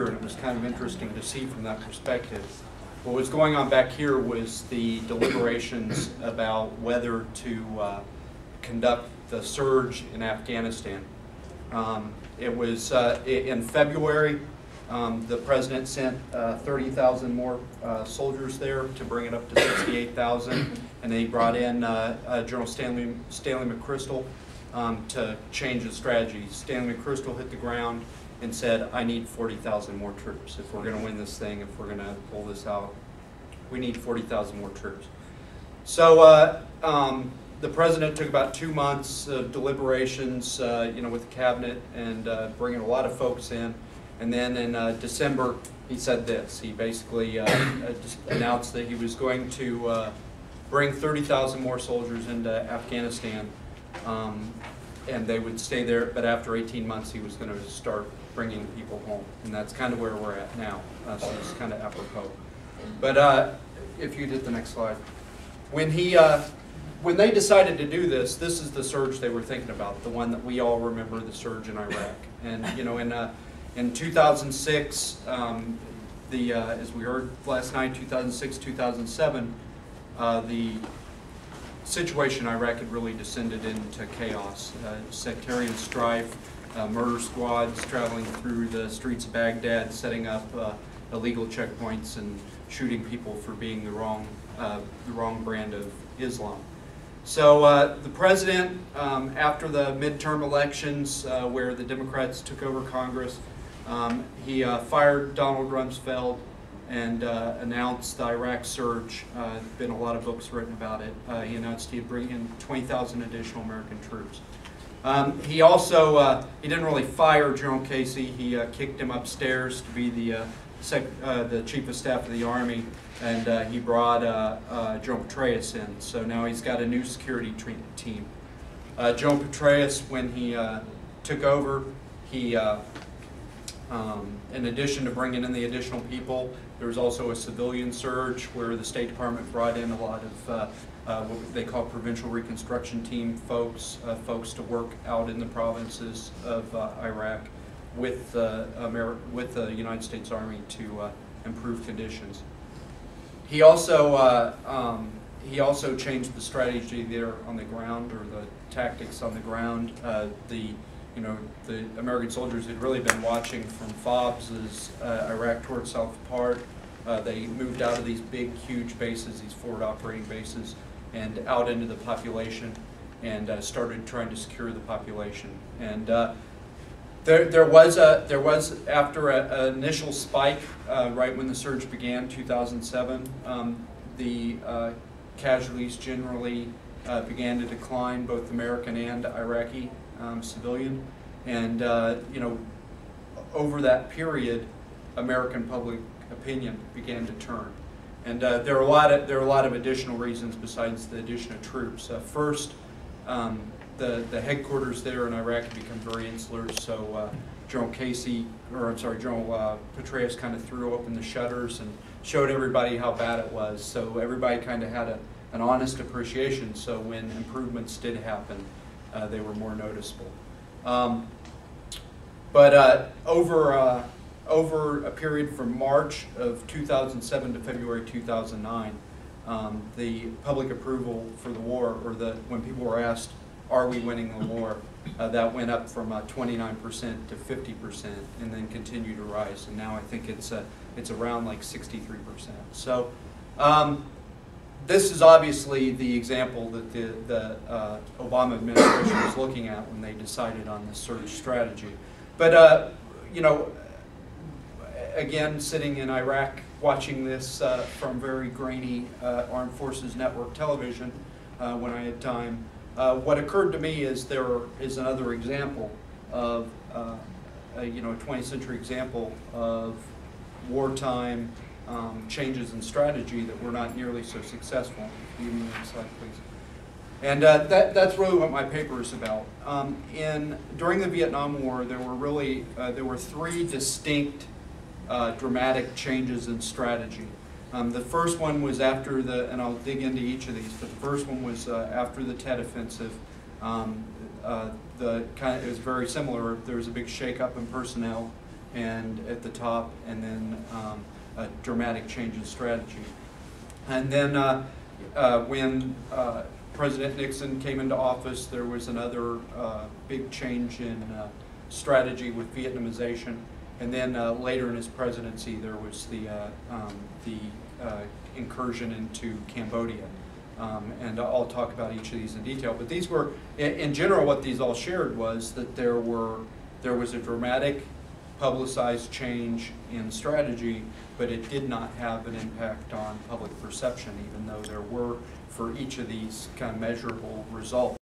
and it was kind of interesting to see from that perspective. What was going on back here was the deliberations about whether to conduct the surge in Afghanistan. It was in February. The president sent 30,000 more soldiers there to bring it up to 68,000, and they brought in General Stanley McChrystal to change the strategy. Stanley McChrystal hit the ground and said, I need 40,000 more troops. If we're going to win this thing, if we're going to pull this out, we need 40,000 more troops. So the president took about 2 months of deliberations, with the cabinet and bringing a lot of folks in. And then in December, he said this. He basically just announced that he was going to bring 30,000 more soldiers into Afghanistan, and they would stay there. But after 18 months, he was going to start bringing people home, and that's kind of where we're at now. So it's kind of apropos. But if you did the next slide, when they decided to do this, this is the surge they were thinking about, the one that we all remember, the surge in Iraq. And in 2006, as we heard last night, 2006, 2007, the situation in Iraq had really descended into chaos. Sectarian strife, murder squads traveling through the streets of Baghdad, setting up illegal checkpoints and shooting people for being the wrong brand of Islam. So the president, after the midterm elections where the Democrats took over Congress, he fired Donald Rumsfeld and announced the Iraq surge. There's been a lot of books written about it. He announced he'd bring in 20,000 additional American troops. He also, he didn't really fire General Casey. He kicked him upstairs to be the Chief of Staff of the Army, and he brought General Petraeus in. So now he's got a new security team. General Petraeus, when he took over, he, in addition to bringing in the additional people, there was also a civilian surge where the State Department brought in a lot of what they call provincial reconstruction team folks to work out in the provinces of Iraq with the United States Army to improve conditions. He also changed the strategy there on the ground, or the tactics on the ground. The American soldiers had really been watching from FOBs as Iraq tore itself apart. They moved out of these big, huge bases, these forward operating bases, and out into the population, and started trying to secure the population. And there was after an initial spike right when the surge began, 2007, the casualties generally began to decline, both American and Iraqi civilian, and over that period, American public opinion began to turn, and there are a lot of additional reasons besides the addition of troops. First, the headquarters there in Iraq had become very insular, so General Petraeus kind of threw open the shutters and showed everybody how bad it was. So everybody kind of had an honest appreciation. So when improvements did happen, they were more noticeable. But over a period from March of 2007 to February 2009, the public approval for the war, or when people were asked, are we winning the war, that went up from 29% to 50%, and then continued to rise. And now I think it's around like 63%. So this is obviously the example that the Obama administration was looking at when they decided on the surge strategy. But again, sitting in Iraq, watching this from very grainy Armed Forces Network television when I had time, what occurred to me is there is another example of a 20th century example of wartime changes in strategy that were not nearly so successful. Give me the next slide, please. And that's really what my paper is about. During the Vietnam War, there were three distinct dramatic changes in strategy. The first one was after and I'll dig into each of these, but the first one was after the Tet Offensive. It was very similar. There was a big shakeup in personnel, and at the top, and then a dramatic change in strategy. And then when President Nixon came into office, there was another big change in strategy with Vietnamization. And then later in his presidency, there was the incursion into Cambodia. And I'll talk about each of these in detail. But these were, in general, what these all shared was that there was a dramatic publicized change in strategy, but it did not have an impact on public perception, even though there were, for each of these, kind of measurable results.